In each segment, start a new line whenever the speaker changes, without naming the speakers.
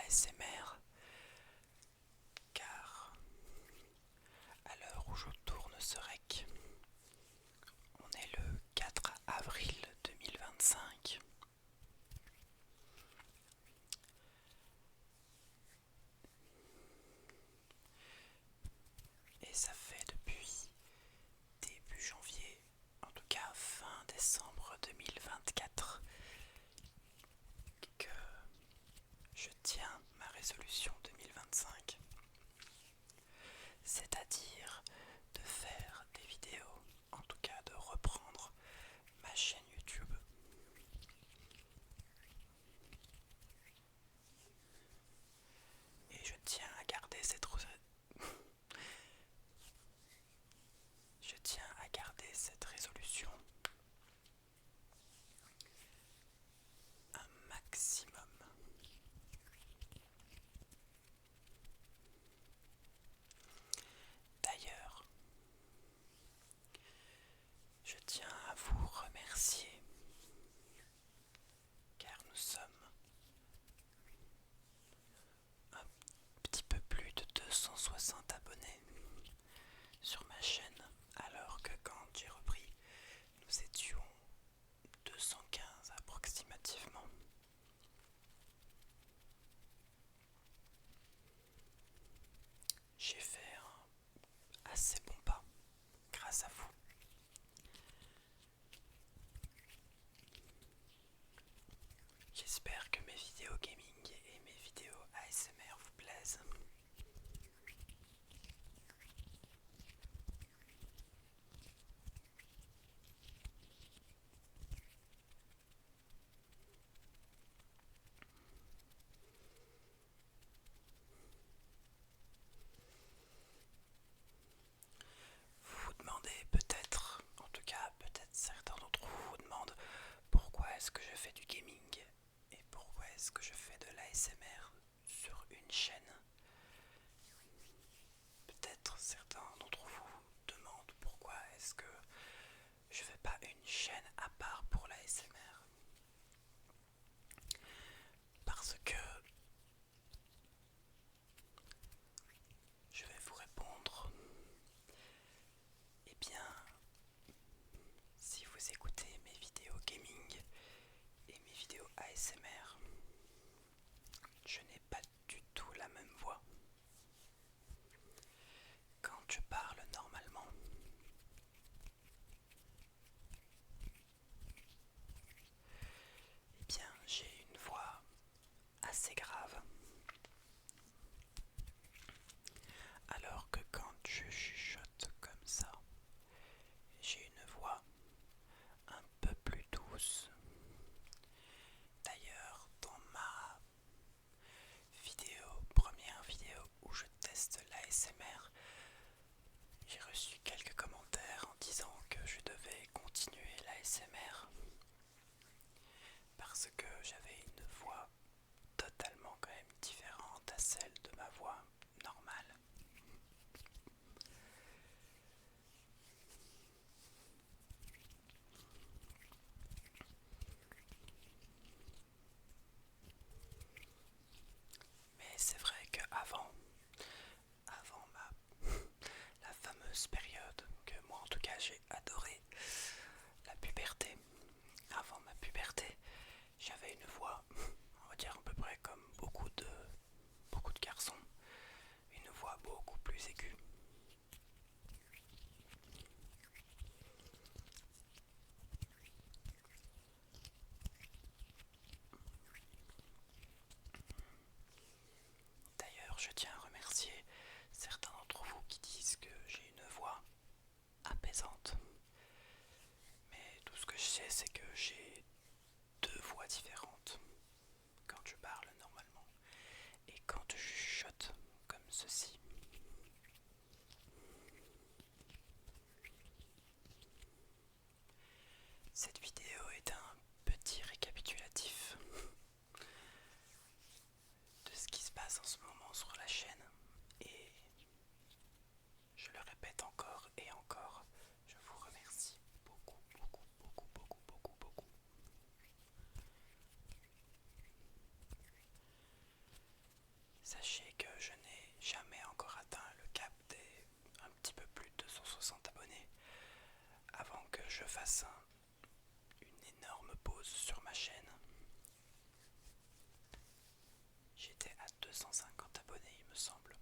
l'ASMR, car à l'heure où je tourne ce rec, on est le 4 avril 2025. Et ça fait depuis début janvier, en tout cas fin décembre 2024, que je tiens ma résolution 2025, c'est-à-dire de faire des vidéos, en tout cas de reprendre ma chaîne YouTube. Et je tiens à garder cette résolution un maximum. D'ailleurs, je tiens à vous remercier, car nous sommes un petit peu plus de 260 abonnés sur ma chaîne, alors que quand j'ai repris, nous étions 215 approximativement. J'ai fait un assez bon pas grâce à vous. J'espère que mes vidéos gaming et mes vidéos ASMR vous plaisent. Vous vous demandez peut-être, en tout cas peut-être certains d'entre vous vous demandent pourquoi est-ce que je fais du gaming et pourquoi est-ce que je fais de l'ASMR sur une chaîne. Peut-être certains d'entre vous demandent pourquoi est-ce que je fais pas une chaîne à part pour l'ASMR. Parce que je vais vous répondre, eh bien, si vous écoutez mes vidéos gaming et mes vidéos ASMR, je n'ai pas du tout la même voix. Quand je parle normalement, eh bien, j'ai une voix assez grave. Alors que quand je chuchote comme ça, j'ai une voix un peu plus douce. D'ailleurs, dans ma première vidéo où je teste l'ASMR, j'ai reçu quelques commentaires en disant que je devais continuer l'ASMR parce que j'avais une voix totalement quand même différente à celle de ma voix normale. Mais c'est vrai avant la fameuse période que moi en tout cas j'ai adoré, la puberté, avant ma puberté, j'avais une voix, on va dire à peu près comme beaucoup de garçons, une voix beaucoup plus aiguë. D'ailleurs, je tiens à remercier certains d'entre vous qui disent que j'ai une voix apaisante. Mais tout ce que je sais, c'est que j'ai deux voix différentes quand je parle normalement et quand je chuchote comme ceci. Cette vidéo est un petit récapitulatif de ce qui se passe en ce moment sur la chaîne. Sachez que je n'ai jamais encore atteint le cap des un petit peu plus de 260 abonnés avant que je fasse une énorme pause sur ma chaîne. J'étais à 250 abonnés, il me semble.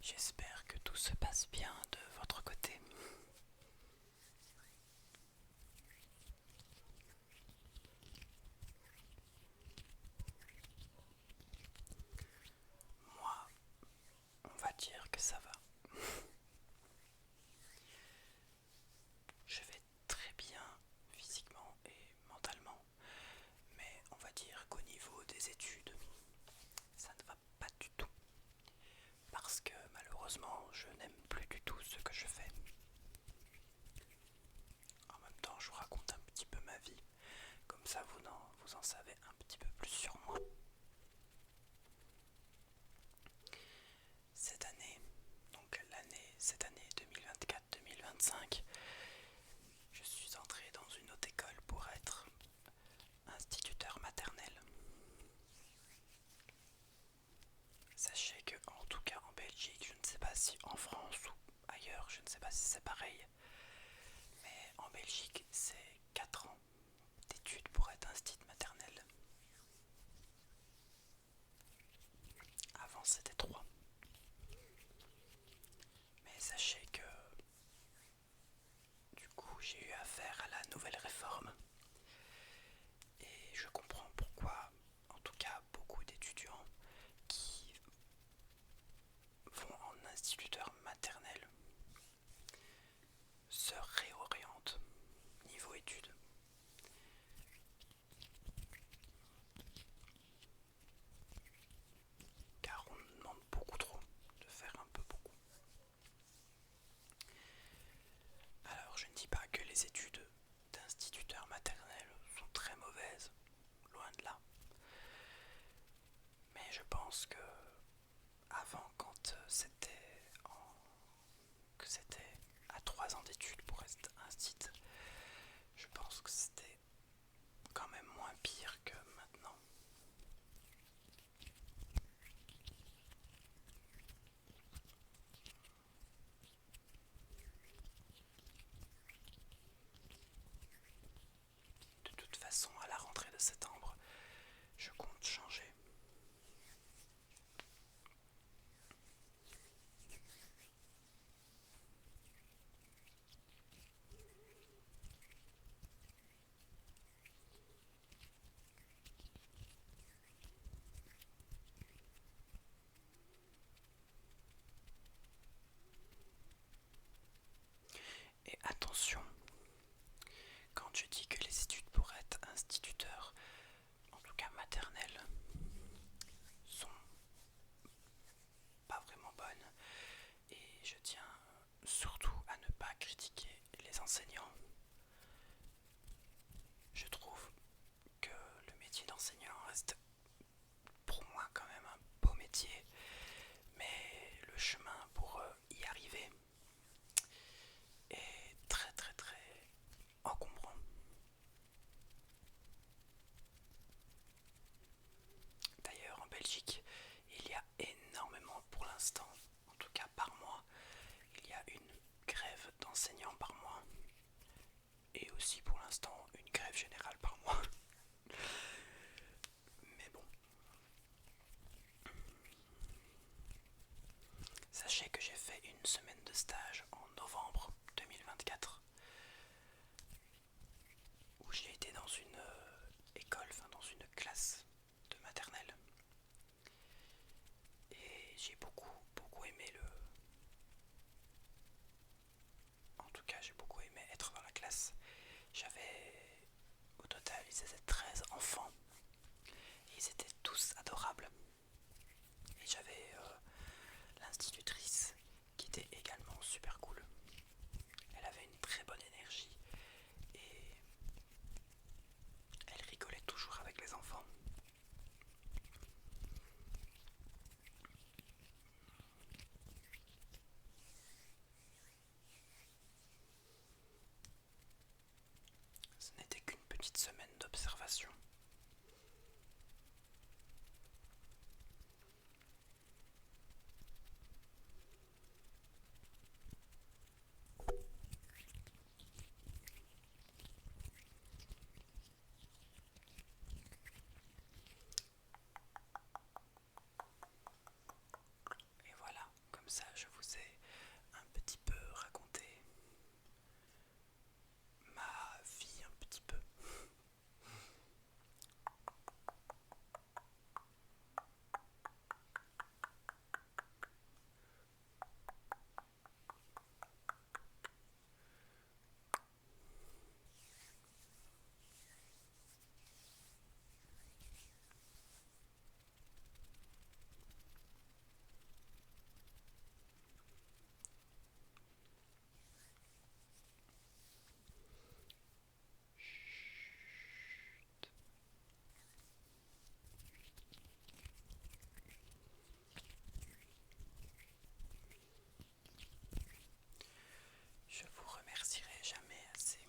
J'espère que tout se passe bien de votre côté. Moi, on va dire que ça va. Je vais très bien physiquement et mentalement, mais on va dire qu'au niveau des études, ça ne va pas du tout. Parce que malheureusement, je n'aime plus du tout ce que je fais. En même temps, je vous raconte un petit peu ma vie, comme ça vous en savez un petit peu plus sur moi. Cette année, donc cette année 2024-2025, je suis entré dans une autre école pour être instituteur maternel. Sachez que, en tout cas en Belgique, je ne sais pas si en France ou ailleurs, je ne sais pas si c'est pareil, mais en Belgique, c'est 4 ans d'études pour être institut maternel. Avant, c'était 3. Mais sachez que, du coup, j'ai eu affaire à la nouvelle réforme. Et je comprends pourquoi, en tout cas, beaucoup d'étudiants qui vont en instituteur maternel se réorientent niveau études. Car on nous demande beaucoup trop de faire un peu beaucoup. Alors je ne dis pas que les études d'instituteur maternel sont très mauvaises, loin de là. Mais je pense que avant, quand que c'était à 3 ans d'études pour être institut, je pense que c'était quand même moins pire que maintenant. De toute façon, à la rentrée de septembre, je compte changer. Et attention, quand je dis que les études pour être instituteur enseignant par mois. Et aussi pour l'instant une grève générale par mois. Mais bon. Sachez que j'ai fait une semaine de stage en novembre 2024 où j'ai été dans une école, enfin dans une classe de maternelle. Et j'ai beaucoup aimé En tout cas, j'ai beaucoup aimé être dans la classe. J'avais, au total, ils étaient 13 enfants. Et ils étaient tous adorables. Et j'avais l'institutrice qui était également super cool. Elle avait une très bonne énergie et elle rigolait toujours avec les enfants. Ce n'était qu'une petite semaine d'observation. Et voilà, comme ça je vous ai un petit peu raconté ma vie un petit peu. Je vous remercierai jamais assez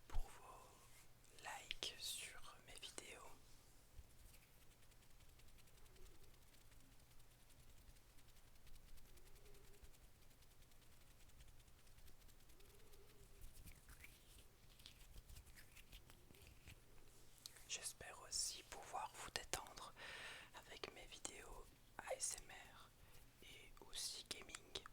pour vos likes sur mes vidéos. J'espère aussi pouvoir vous détendre avec mes vidéos ASMR et aussi gaming.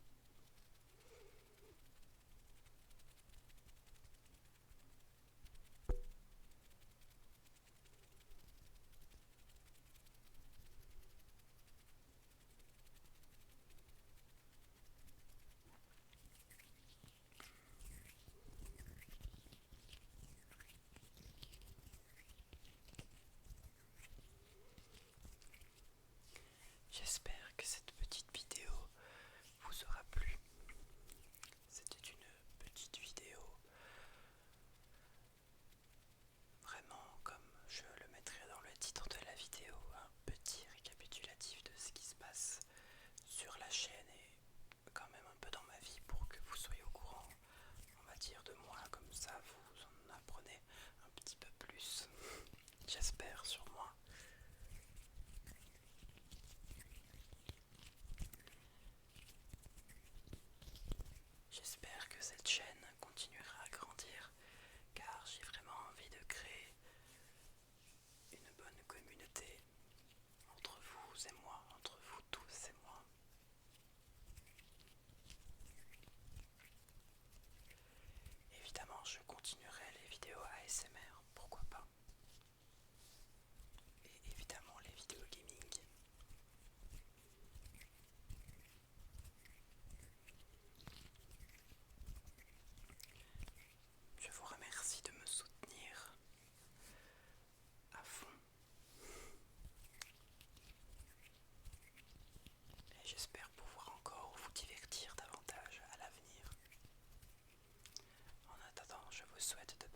J'espère que cette petite vidéo vous aura plu. C'était une petite vidéo vraiment comme je le mettrai dans le titre de la vidéo, un petit récapitulatif de ce qui se passe sur la chaîne et quand même un peu dans ma vie pour que vous soyez au courant, on va dire, de moi, comme ça vous en apprenez un petit peu plus, j'espère, sur moi. J'espère que cette chaîne continuera à grandir car j'ai vraiment envie de créer une bonne communauté entre vous et moi, entre vous tous et moi. Évidemment, je continuerai les vidéos ASMR, pourquoi pas. Et évidemment les vidéos gaming. Je vous remercie de me soutenir à fond. Et j'espère pouvoir encore vous divertir davantage à l'avenir. En attendant, je vous souhaite de